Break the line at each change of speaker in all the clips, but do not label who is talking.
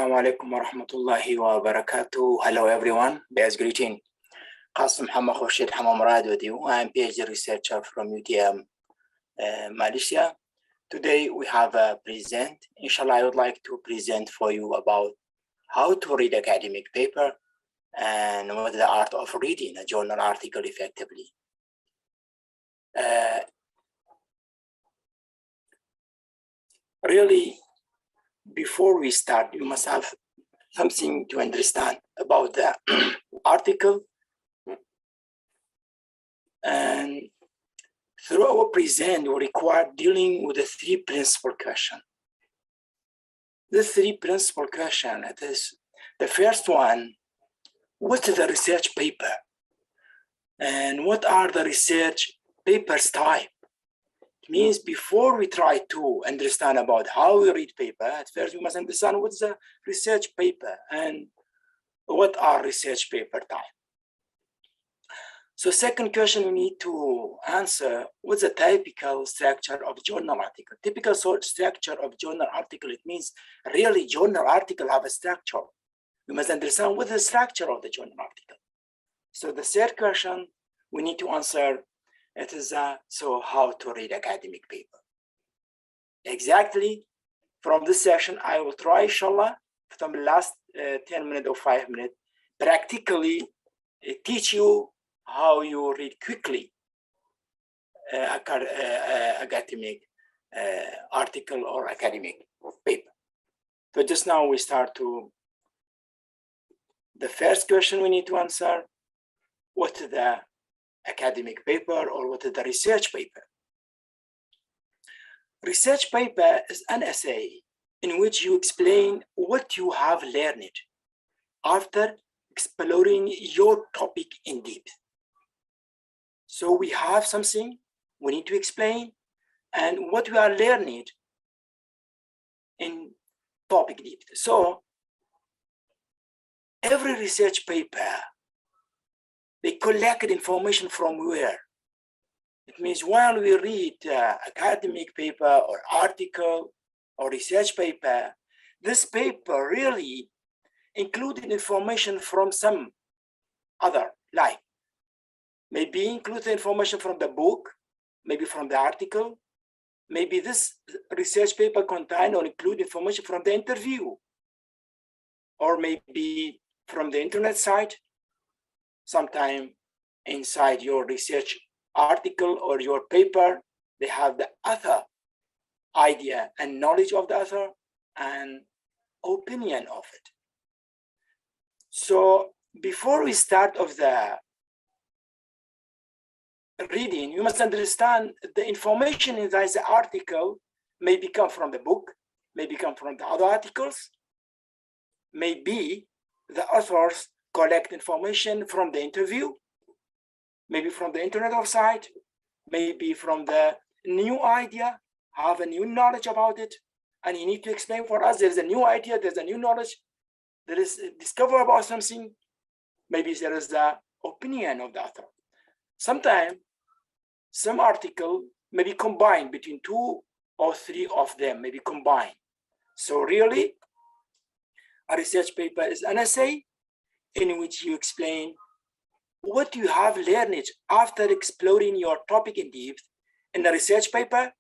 Assalamu alaikum wa rahmatullahi wa barakatuh. Hello everyone. Best greeting. Qasim Hamad Khurshid Hamad Murad with you. I am PhD researcher from UTM, Malaysia. Today we have a present. Inshallah, I would like to present for you about how to read academic paper and what is the art of reading a journal article effectively. Really, before we start, you must have something to understand about the article. And through our present, we require dealing with the three principal questions. The three principal questions, it is the first one, what is the research paper? And what are the research papers type? It means before we try to understand about how we read paper, at first we must understand what's the research paper and what are research paper type. So second question we need to answer, what's the typical structure of journal article? Typical structure of journal article, it means really journal article have a structure. We must understand what is the structure of the journal article. So the third question we need to answer, it is so how to read academic paper. Exactly from this session, I will try, inshallah, from the last 10 minutes or 5 minutes, practically teach you how you read quickly academic article or academic paper. So just now we start to the first question we need to answer, what is the academic paper or what is the research paper? Research paper is an essay in which you explain what you have learned after exploring your topic in depth. So we have something we need to explain and what we are learning in topic depth. So every research paper, they collect information from where? It means while we read academic paper or article or research paper, this paper really included information from some other, like maybe include the information from the book, maybe from the article, maybe this research paper contain or include information from the interview, or maybe from the internet site. Sometime inside your research article or your paper, they have the author idea and knowledge of the author and opinion of it. So before we start of the reading, you must understand the information inside the article may come from the book, may come from the other articles, maybe the authors collect information from the interview, maybe from the internet website, maybe from the new idea, have a new knowledge about it, and you need to explain for us, there's a new idea, there's a new knowledge, there is discover about something, maybe there is the opinion of the author. Sometimes some article may be combined between 2 or 3 of them, maybe combined. So really, a research paper is an essay in which you explain what you have learned after exploring your topic in depth. In the research paper,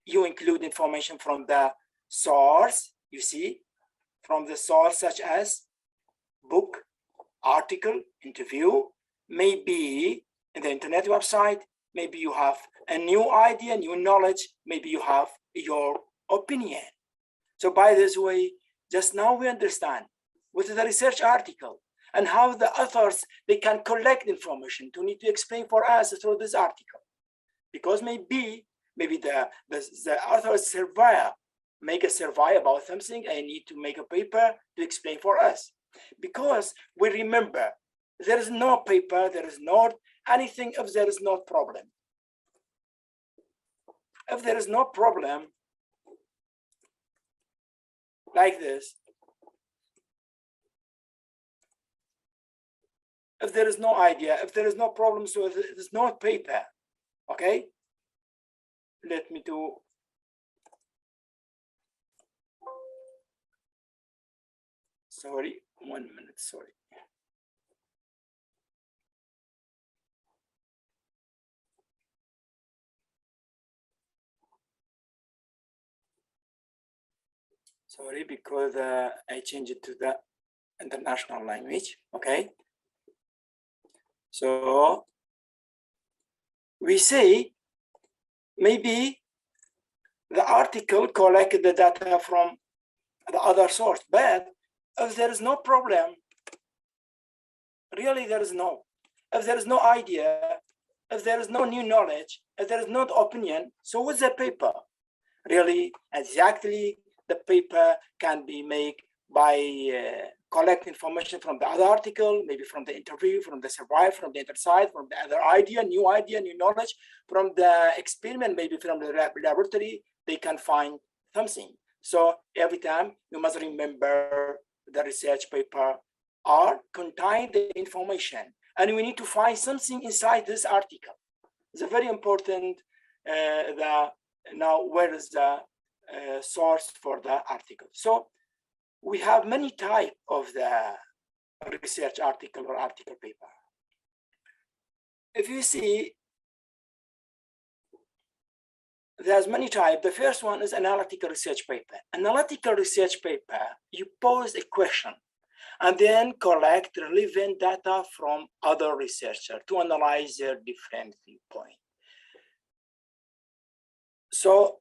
you include information from the source, you see, from the source such as book, article, interview, maybe in the internet website, maybe you have a new idea, new knowledge, maybe you have your opinion. So by this way, just now we understand what is the research article and how the authors, they can collect information to need to explain for us through this article. Because maybe the author's survey, make a survey about something and need to make a paper to explain for us. Because we remember, there is no paper, there is not anything if there is no problem. If there is no problem, like this, if there is no idea, if there is no problem, so there's no paper, okay? Let me do. Sorry, 1 minute, sorry. Sorry, because I changed it to the international language, okay? So we say maybe the article collected the data from the other source, but if there is no problem, really there is no. If there is no idea, if there is no new knowledge, if there is no opinion, so what's the paper? Really, exactly the paper can be made by collect information from the other article, maybe from the interview, from the survey, from the intersight, from the other idea, new knowledge, from the experiment, maybe from the laboratory, they can find something. So every time you must remember the research paper or contain the information, and we need to find something inside this article. It's a very important. Now, where is the source for the article? So we have many types of the research article or article paper. If you see, there's many types. The first one is analytical research paper. Analytical research paper, you pose a question and then collect relevant data from other researchers to analyze their different viewpoints. So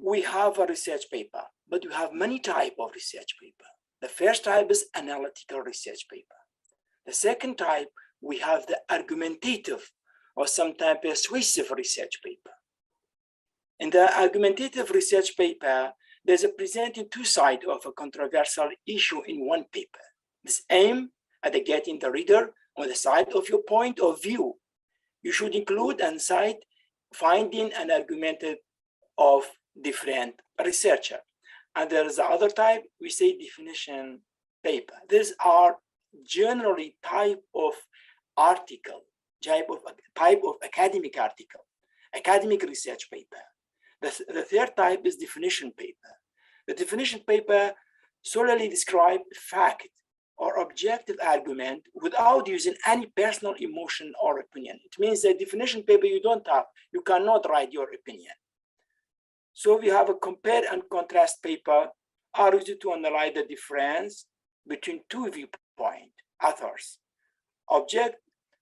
we have a research paper, but we have many types of research paper. The first type is analytical research paper. The second type, we have the argumentative or sometimes persuasive research paper. In the argumentative research paper, there's a presenting two sides of a controversial issue in one paper. This aim at getting the reader on the side of your point of view. You should include and cite finding and argumented of different researcher. And there is the other type, we say definition paper. These are generally type of article, type of academic article, academic research paper. The third type is definition paper. The definition paper solely describe fact or objective argument without using any personal emotion or opinion. It means that definition paper you don't have, you cannot write your opinion. So we have a compare and contrast paper are used to analyze the difference between two viewpoint authors, object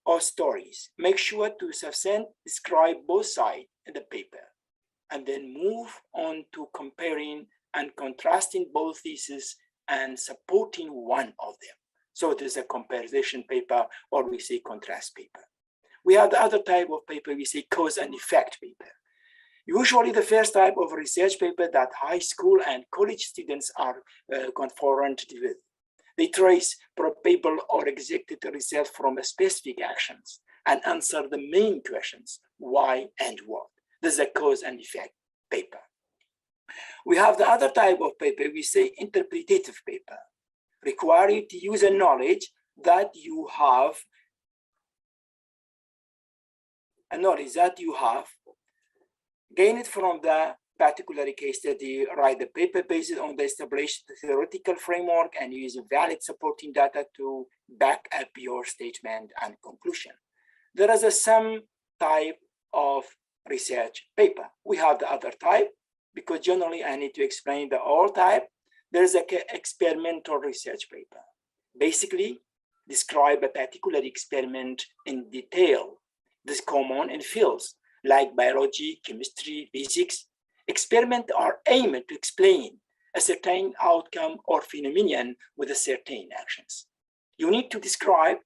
or stories. Make sure to succinctly describe both sides in the paper and then move on to comparing and contrasting both theses and supporting one of them. So it is a comparison paper, or we say contrast paper. We have the other type of paper, we say cause and effect paper. Usually the first type of research paper that high school and college students are confronted with. They trace probable or executed results from specific actions and answer the main questions, why and what. This is a cause and effect paper. We have the other type of paper, we say interpretative paper, require you to use a knowledge that you have, gain it from the particular case study, write the paper based on the established theoretical framework and use valid supporting data to back up your statement and conclusion. There is some type of research paper. We have the other type, because generally I need to explain the all type. There's an experimental research paper. Basically, describe a particular experiment in detail. This is common in fields like biology, chemistry, physics. Experiments are aimed to explain a certain outcome or phenomenon with a certain actions. You need to describe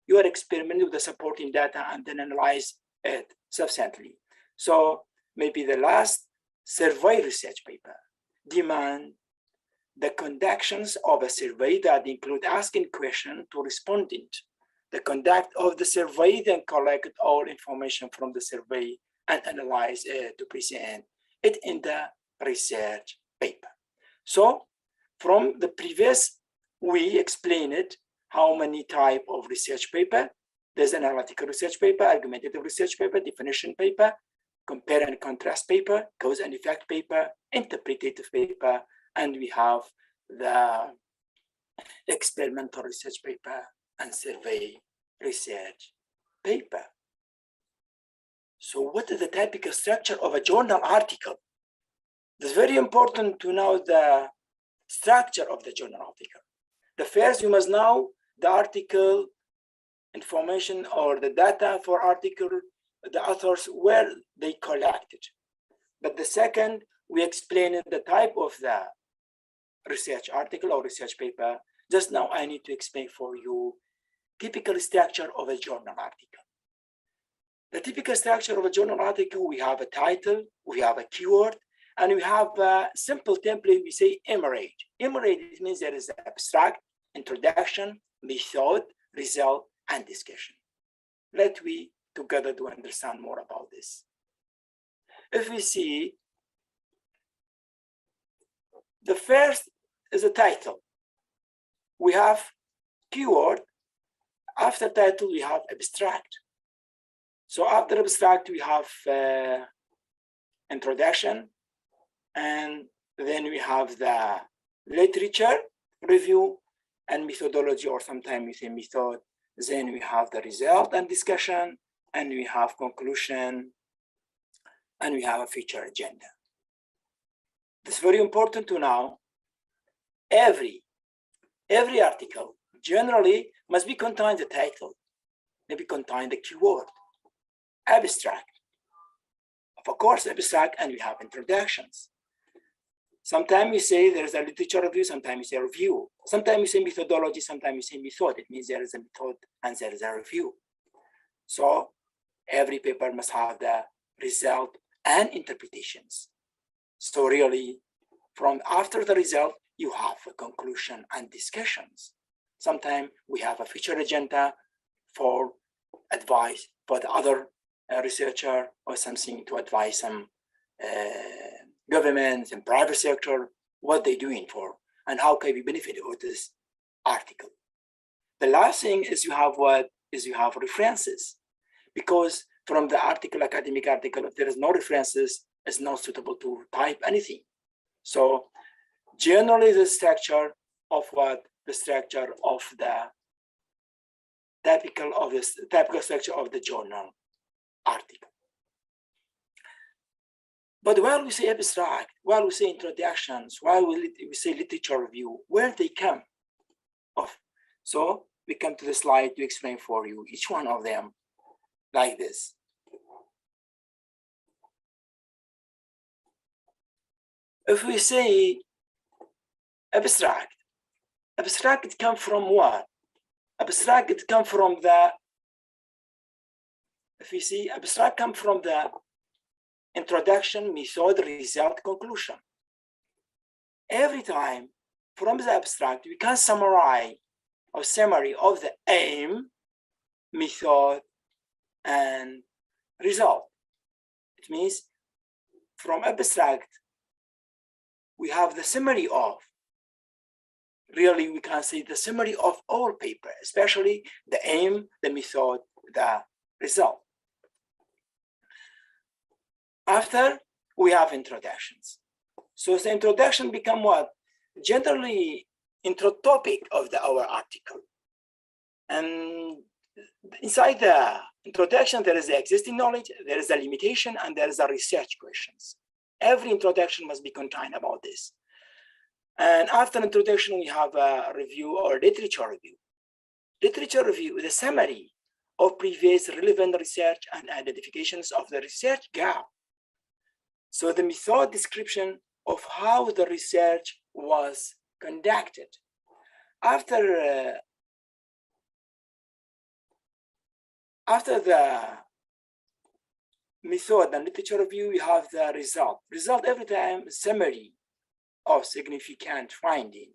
your experiment with the supporting data and then analyze it subsequently. So maybe the last survey research paper demand the conductions of a survey that include asking questions to respondent. The conduct of the survey then collect all information from the survey and analyze it to present it in the research paper. So from the previous, we explained how many types of research paper. There's analytical research paper, argumentative research paper, definition paper, compare and contrast paper, cause and effect paper, interpretative paper, and we have the experimental research paper and survey research paper. So what is the typical structure of a journal article? It's very important to know the structure of the journal article. The first, you must know the article information or the data for article, the authors, where they collected. But the second, we explained the type of the research article or research paper. Just now I need to explain for you typical structure of a journal article. The typical structure of a journal article, we have a title, we have a keyword, and we have a simple template, we say emerald. Emerald means there is abstract, introduction, method, result, and discussion. Let we together to understand more about this. If we see, the first is a title. We have keyword. After title, we have abstract. So after abstract, we have introduction, and then we have the literature review and methodology, or sometimes we say method. Then we have the result and discussion, and we have conclusion, and we have a feature agenda. It's very important to know every article generally must be contain the title, maybe contain the keyword, abstract, of course abstract, and we have introductions. Sometimes we say there's a literature review, sometimes we say review, sometimes we say methodology, sometimes we say method. It means there is a method and there is a review. So every paper must have the result and interpretations. So really, from after the result, you have a conclusion and discussions. Sometimes we have a feature agenda for advice for the other researcher, or something to advise some governments and private sector, what they're doing for, and how can we benefit of this article. The last thing is you have what is you have references, because from the article, academic article, if there is no references, it's not suitable to type anything. So generally the structure of what the structure of the typical structure of the journal article. But while we say abstract, while we say introductions, while we say literature review, where they come of? So we come to the slide to explain for you each one of them like this. If we say abstract, it comes from what? Abstract, it comes from the, if we see, abstract comes from the introduction, method, result, conclusion. Every time from the abstract, we can summarize or summary of the aim, method, and result. It means from abstract, we have the summary of, really we can say the summary of all paper, especially the aim, the method, the result. After, we have introductions. So the introduction become what? Generally, intro topic of our article. And inside the introduction, there is the existing knowledge, there is a limitation, and there is a research questions. Every introduction must be contained about this. And after introduction, we have a review or literature review. Literature review is a summary of previous relevant research and identifications of the research gap. So the method description of how the research was conducted. After the method and literature review, we have the result. Result every time summary of significant finding.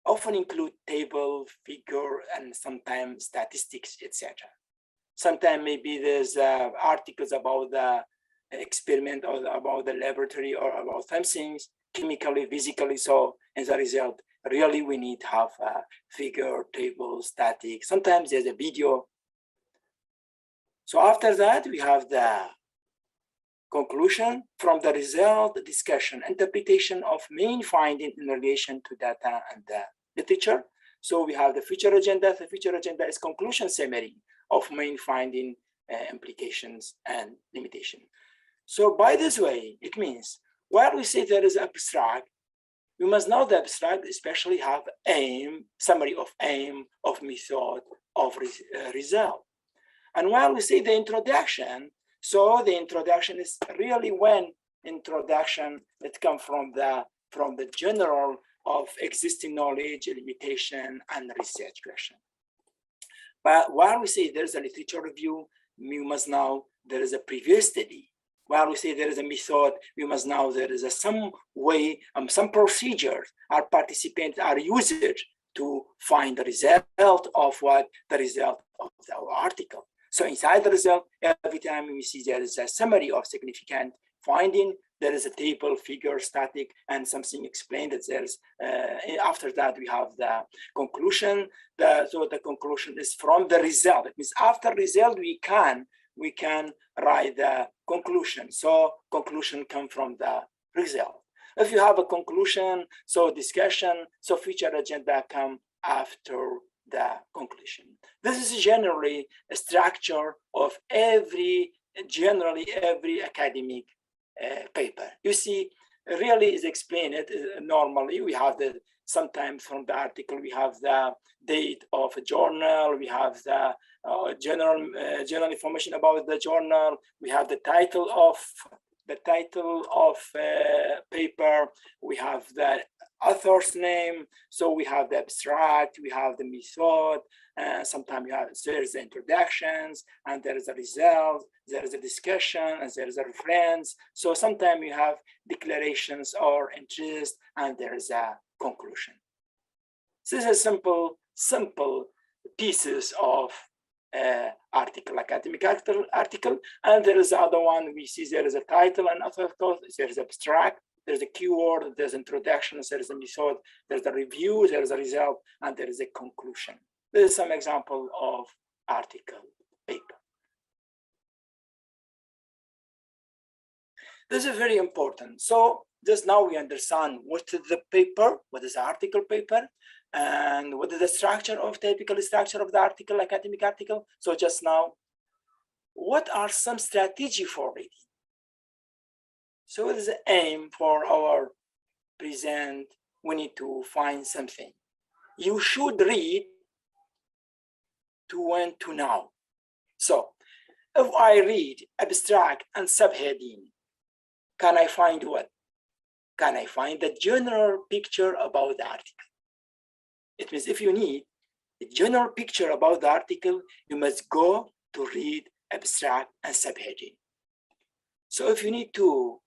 Often include table, figure, and sometimes statistics, etc. Sometimes maybe there's articles about the experiment or about the laboratory or about some things chemically, physically. So as a result, really we need to have a figure, table, static. Sometimes there's a video. So after that, we have the conclusion from the result, discussion, interpretation of main finding in relation to data and the literature. So we have the feature agenda. The feature agenda is conclusion summary of main finding, implications, and limitation. So by this way, it means while we say there is abstract, we must know the abstract especially have aim, summary of aim, of method, of result. And while we say the introduction, so the introduction is really when introduction that comes from the general of existing knowledge, limitation, and research question. But while we say there's a literature review, we must know there is a previous study. While we say there is a method, we must know there is some way, some procedures our participants are used to find the result of the result of our article. So inside the result, every time we see there is a summary of significant finding, there is a table, figure, static, and something explained that there's, after that we have the conclusion. So the conclusion is from the result. It means after result, we can write the conclusion. So conclusion come from the result. If you have a conclusion, so discussion, so feature agenda come after the conclusion. This is generally a structure of every academic paper. You see, really is explained normally. We have sometimes from the article, we have the date of a journal, we have the general information about the journal, we have the title of paper, we have the author's name, so we have the abstract, we have the method, sometimes there's the introductions, and there is a result, there is a discussion, and there is a reference. So sometimes you have declarations or interest, and there is a conclusion. This is simple pieces of academic article, and there is the other one. We see there is a title and author, there is abstract, there's a keyword, there's introduction, there is a method, there's a review, there is a result, and there is a conclusion. This is some example of article paper. This is very important. So just now we understand what is the paper, what is the article paper, and what is the structure of typical structure of the article, academic article. So just now, what are some strategy for reading? So what is the aim for our present? We need to find something. You should read to want to know. So if I read abstract and subheading, can I find what? Can I find the general picture about the article? It means if you need a general picture about the article, you must go to read abstract and subheading. So if you need to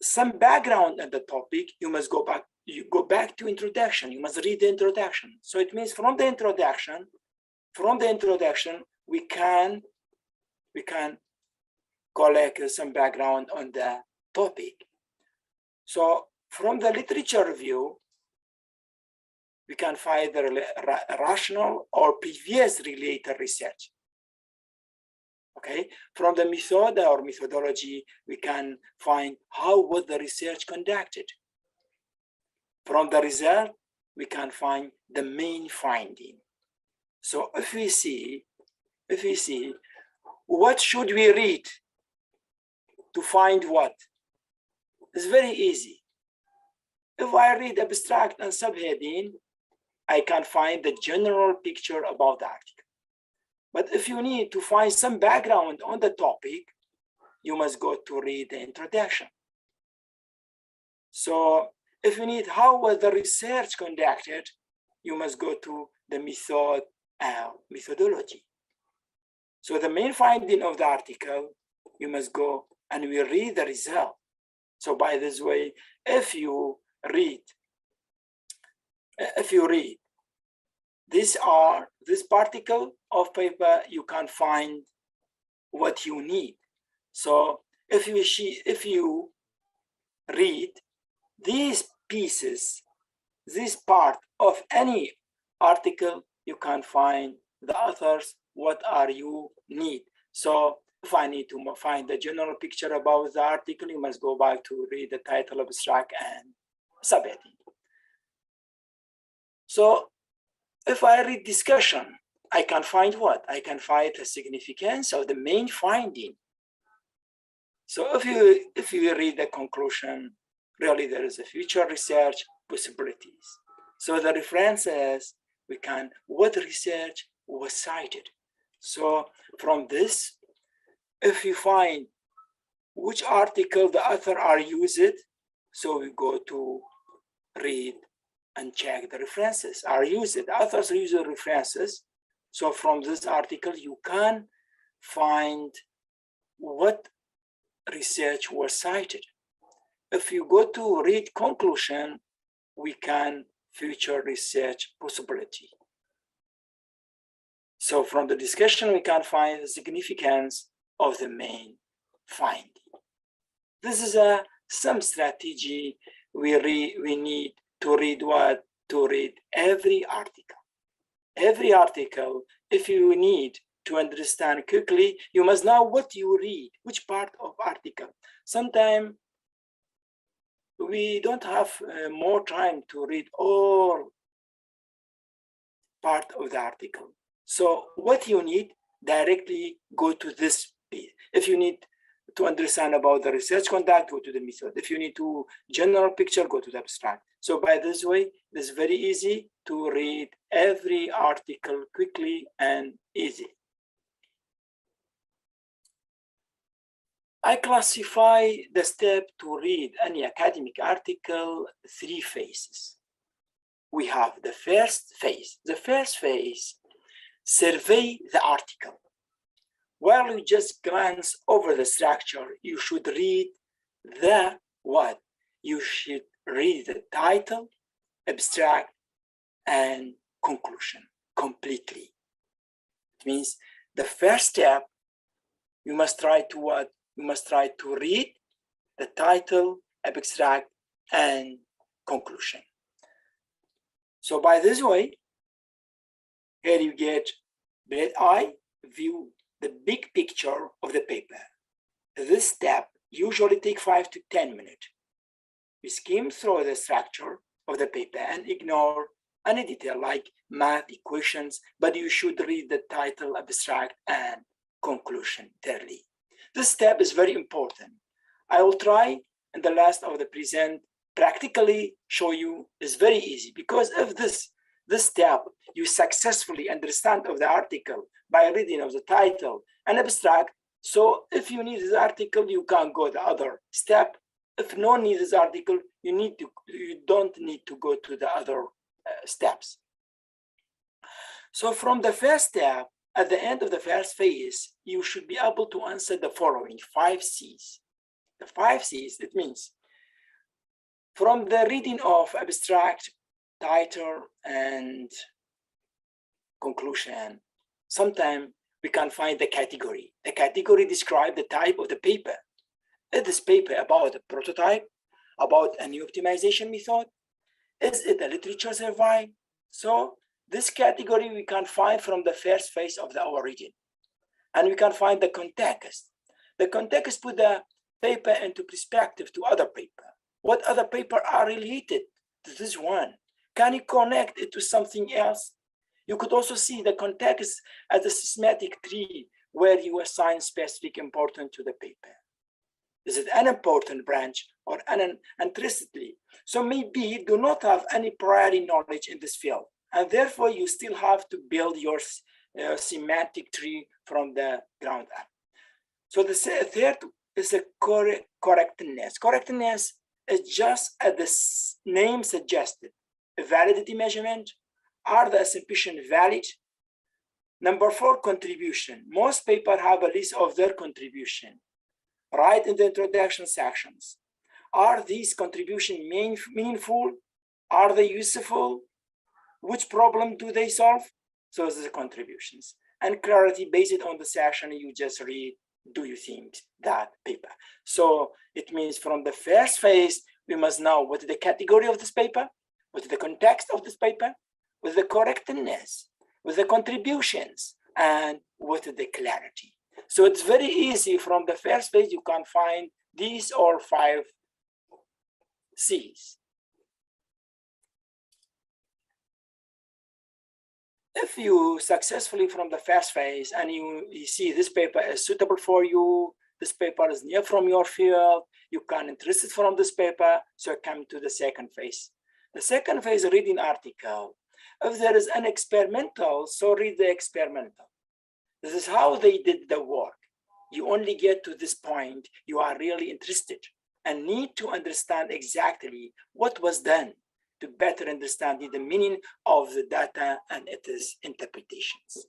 some background on the topic, you must go back. You go back to introduction. You must read the introduction. So it means from the introduction, we can collect some background on the topic. So from the literature review, we can find the rational or previous related research. Okay, from the method or methodology, we can find how was the research conducted. From the result, we can find the main finding. So if we see, what should we read to find what? It's very easy. If I read abstract and subheading, I can find the general picture about the article. But if you need to find some background on the topic, you must go to read the introduction. So if you need how was the research conducted, you must go to the method methodology. So the main finding of the article, you must go and we read the result. So by this way, if you read this particle of paper, you can find what you need. So if you read these pieces, this part of any article, you can find the authors, what are you need. So if I need to find the general picture about the article, you must go back to read the title, abstract, and subheading. So if I read discussion, I can find what? I can find the significance of the main finding. So if you read the conclusion, really there is a future research possibilities. So the references, we can, what research was cited. So from this, if you find which article the author are used, so we go to read and check the references are used. The authors use the references. So from this article, you can find what research was cited. If you go to read conclusion, we can future research possibility. So from the discussion, we can find the significance of the main finding. This is some strategy we need to read what? To read every article. Every article, if you need to understand quickly, you must know what you read, which part of article. Sometimes we don't have more time to read all part of the article. So what you need, directly go to this page. If you need to understand about the research conduct, go to the method. If you need to general picture, go to the abstract. So by this way, it's very easy to read every article quickly and easy. I classify the step to read any academic article 3 phases. We have the first phase. The first phase, survey the article. While you just glance over the structure, you should read the what? You should read the title, abstract, and conclusion completely. It means the first step, you must try to what? You must try to read the title, abstract, and conclusion. So by this way, here you get bird's eye view, the big picture of the paper. This step usually takes 5 to 10 minutes. We skim through the structure of the paper and ignore any detail like math equations, but you should read the title, abstract, and conclusion thoroughly. This step is very important. I will try in the last of the present practically show you is very easy, because if this step you successfully understand of the article by reading of the title and abstract. So if you need this article, you can go the other step. If no need this article, you don't need to go to the other steps. So from the first step, at the end of the first phase, you should be able to answer the following 5 C's. The 5 C's, it means from the reading of abstract, title, and conclusion, sometimes we can find the category. The category describes the type of the paper. Is this paper about a prototype, about a new optimization method? Is it a literature survey? So this category we can find from the first phase of our reading. And we can find the context. The context put the paper into perspective to other paper. What other paper are related to this one? Can you connect it to something else? You could also see the context as a systematic tree where you assign specific importance to the paper. Is it an important branch or uninterestedly? So maybe you do not have any prior knowledge in this field, and therefore you still have to build your semantic tree from the ground up. So the third is a correctness. Correctness is just as the name suggested, a validity measurement. Are the assumptions valid? Number 4, contribution. Most papers have a list of their contribution right in the introduction sections. Are these contributions meaningful? Are they useful? Which problem do they solve? So the contributions. And clarity based on the section you just read, do you think that paper? So it means from the first phase, we must know what is the category of this paper, what is the context of this paper, with the correctness, with the contributions, and what is the clarity. So it's very easy from the first page, you can find these all 5 C's. If you successfully from the first phase and you see this paper is suitable for you, this paper is near from your field, you can interested from this paper, so come to the second phase. The second phase, reading article. If there is an experimental, so read the experimental. This is how they did the work. You only get to this point, you are really interested and need to understand exactly what was done to better understand the meaning of the data and its interpretations.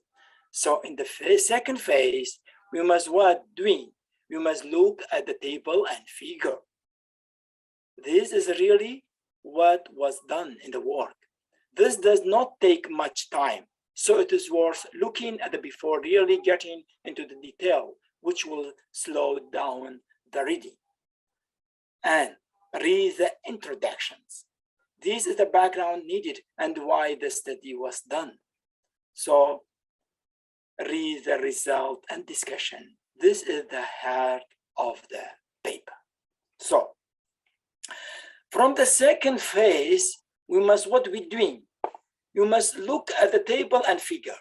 So in the second phase, we must what doing? We must look at the table and figure. This is really what was done in the work. This does not take much time, so it is worth looking at it before really getting into the detail, which will slow down the reading. And read the introductions. This is the background needed and why the study was done. So read the result and discussion. This is the heart of the paper. So from the second phase, we must what we doing? You must look at the table and figure.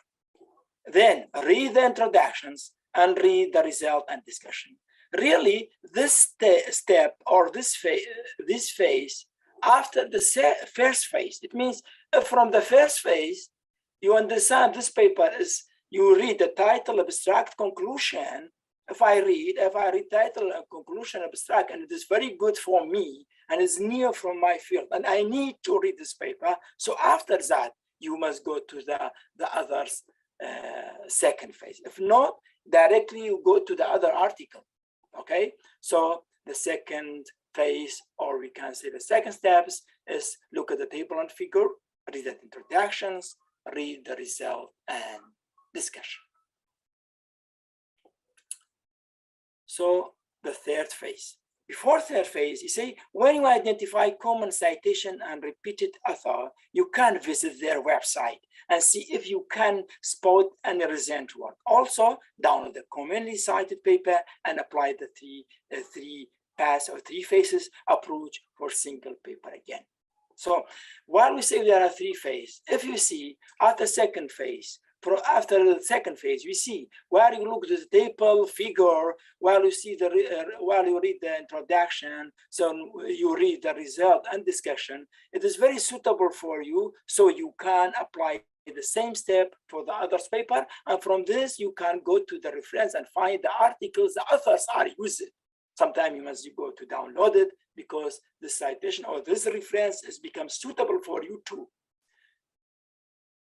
Then read the introductions and read the result and discussion. Really, this step or this phase after the first phase, it means from the first phase, you understand this paper is, you read the title, abstract, conclusion. If I read title, conclusion, abstract, and it is very good for me and is near from my field, and I need to read this paper. So after that, you must go to the others second phase. If not, directly you go to the other article. Okay, so the second phase, or we can say the second steps, is look at the table and figure, read the introductions, read the result and discussion. So the third phase. Before third phase, you say, when you identify common citation and repeated author, you can visit their website and see if you can spot any recent work. Also, download the commonly cited paper and apply the three phases approach for single paper again. So while we say there are three phases, if you see after second phase, after the second phase, we see where you look at the table, figure, while you see while you read the introduction, so you read the result and discussion. It is very suitable for you, so you can apply the same step for the others paper, and from this you can go to the reference and find the articles the authors are using. Sometimes you must go to download it because the citation or this reference has become suitable for you too.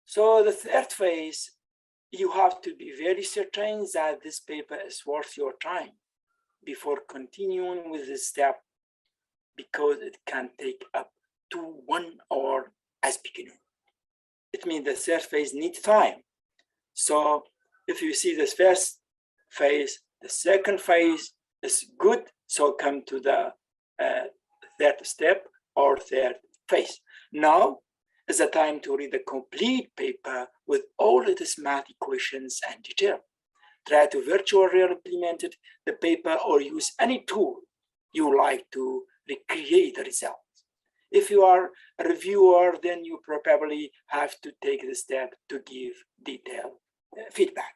So the third phase, you have to be very certain that this paper is worth your time before continuing with this step, because it can take up to 1 hour as beginner. It means the third phase needs time. So if you see this first phase, the second phase is good, so come to the third step or third phase. Now is the time to read the complete paper with all its math equations and detail. Try to virtually implement the paper or use any tool you like to recreate the results. If you are a reviewer, then you probably have to take the step to give detailed feedback.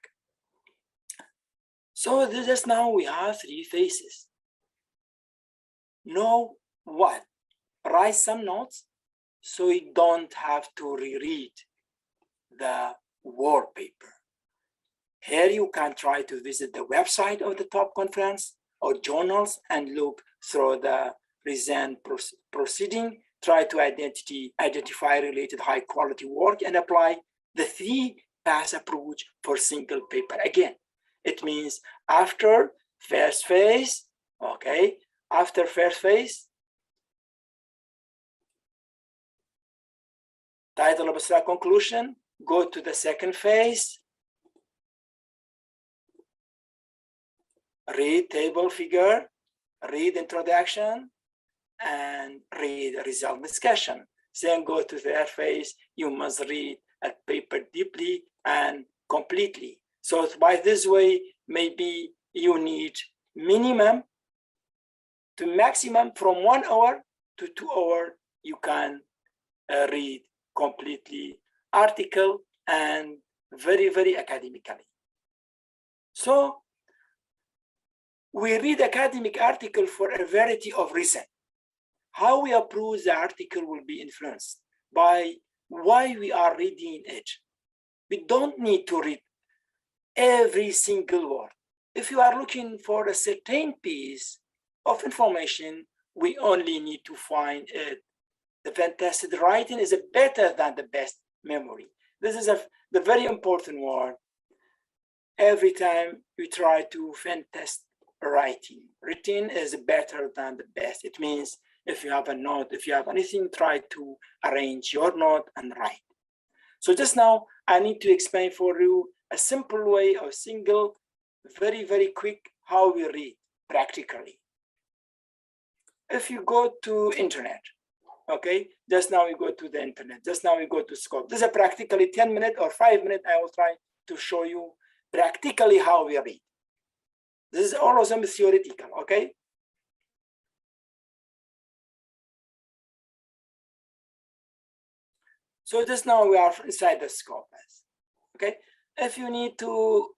So this is now we have three phases. Know what? Write some notes so you don't have to reread the work paper. Here you can try to visit the website of the top conference or journals and look through the recent proceeding. Try to identify related high quality work and apply the three-pass approach for single paper again. It means after first phase, okay, after first phase, title, abstract, conclusion, go to the second phase, read table, figure, read introduction, and read result discussion. Then go to the third phase, you must read a paper deeply and completely. So by this way, maybe you need minimum to maximum from 1 hour to 2 hours, you can read completely article and very, very academically. So we read academic article for a variety of reasons. How we approach the article will be influenced by why we are reading it. We don't need to read every single word. If you are looking for a certain piece of information, we only need to find it. The fantastic writing is better than the best memory. This is the very important word. Every time we try to fantastic writing is better than the best. It means if you have a note, if you have anything, try to arrange your note and write. So just now, I need to explain for you a simple way of single, very, very quick, how we read practically. If you go to internet, okay, just now we go to the internet, just now we go to scope. This is a practically 10 minutes or 5 minutes. I will try to show you practically how we read. This is all of them theoretical, okay? So just now we are inside the scope, okay? If you need to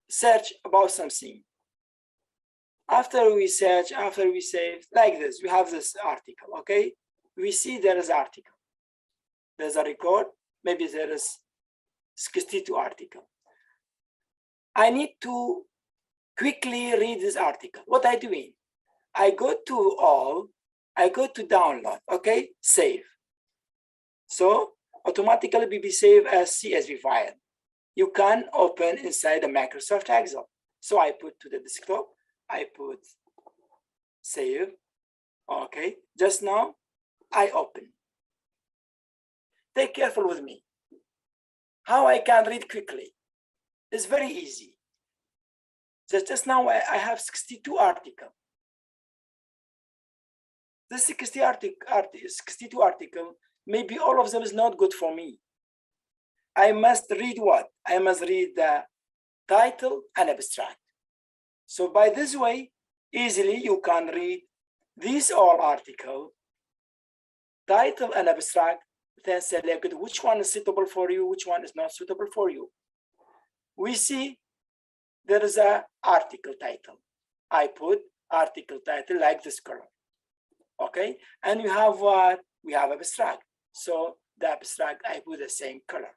search about something, after we search, after we save, like this, we have this article, okay? We see there is article. There's a record, maybe there is 62 article. I need to quickly read this article. What I doing? I go to all, I go to download, okay? Save. So automatically be saved as CSV file. You can open inside the Microsoft Excel. So I put to the desktop, I put save, okay? Just now, I open. Take careful with me. How I can read quickly? It's very easy. Just now I have 62 articles. This 62 article, maybe all of them is not good for me. I must read what? I must read the title and abstract. So by this way, easily you can read these all article, title and abstract, then select which one is suitable for you, which one is not suitable for you. We see there is an article title. I put article title like this color, okay? And we have what? We have abstract. So the abstract, I put the same color.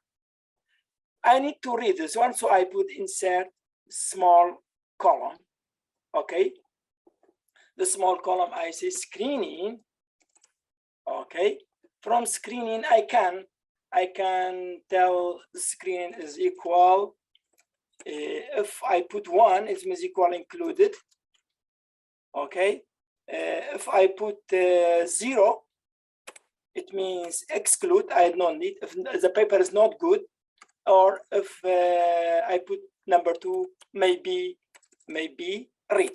I need to read this one, so I put insert small column, okay? The small column, I say screening, okay? From screening, I can tell the screen is equal. If I put 1, it means equal included, okay? If I put 0, it means exclude, I don't need, if the paper is not good, or if I put number 2, maybe read,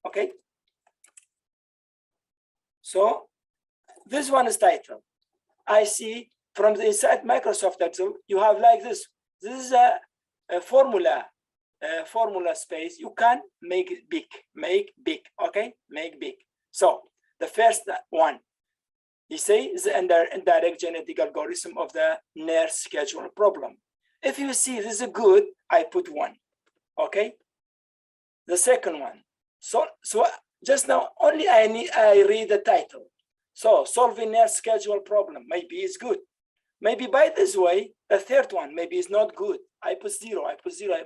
okay? So this one is title. I see from the inside Microsoft Excel, you have like this. This is a formula space. You can make it big, okay? Make big. So the first one, he says the indirect genetic algorithm of the NER schedule problem. If you see this is good, I put 1, okay? The second one. So just now only I read the title. So solving NER schedule problem, maybe it's good. Maybe by this way, the third one, maybe it's not good. I put 0, I'm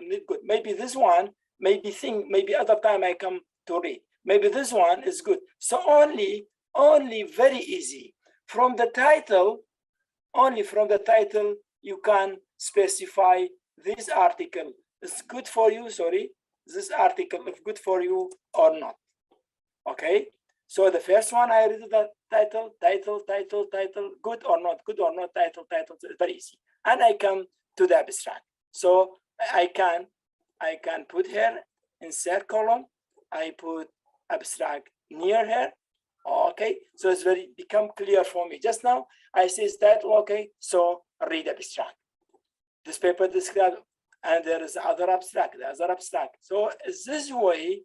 not good. Maybe this one, maybe other time I come to read. Maybe this one is good. So only very easy. From the title, only from the title, you can specify this article is good for you, this article is good for you or not, okay? So the first one, I read the title, good or not, title, it's very easy. And I come to the abstract. So I can put here, insert column, I put abstract near here, okay? So it's become clear for me. Just now, I say title, okay, so read abstract. This paper described, and there is the other abstract. So this way,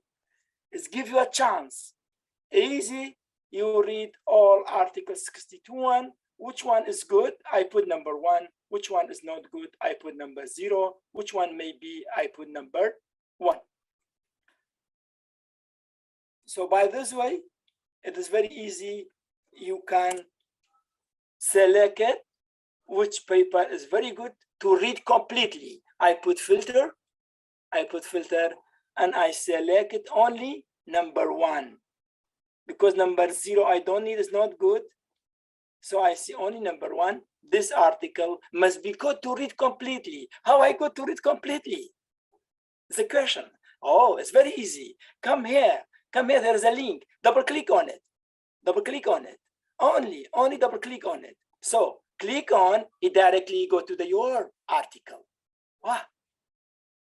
is give you a chance. Easy, you read all articles 61 which one is good, I put number 1. Which one is not good, I put number 0. Which one may be, I put number 1. So by this way, it is very easy. You can select it, which paper is very good to read completely. I put filter, and I select it only number 1. Because number 0 I don't need, is not good. So I see only number 1. This article must be good to read completely. How I go to read completely? The question. Oh, it's very easy. Come here, there is a link. Double click on it. Only double click on it. So click on it, directly go to your article. Wow.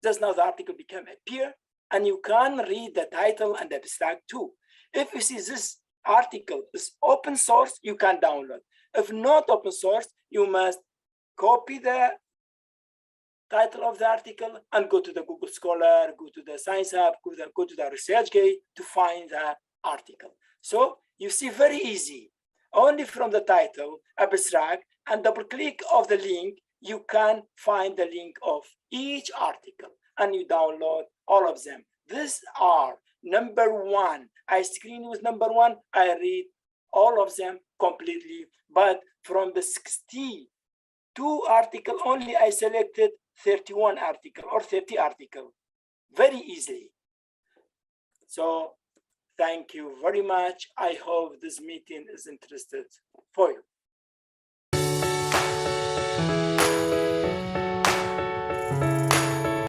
Just now the article become appear, and you can read the title and the abstract too. If you see this article is open source, you can download. If not open source, you must copy the title of the article and go to the Google Scholar, go to the Science Hub, go to the ResearchGate to find the article. So you see, very easy. Only from the title, abstract, and double click of the link, you can find the link of each article and you download all of them. These are number 1. I screen with number 1. I read all of them completely. But from the 62 article only, I selected 31 article or 30 article very easily. So thank you very much. I hope this meeting is interested for you.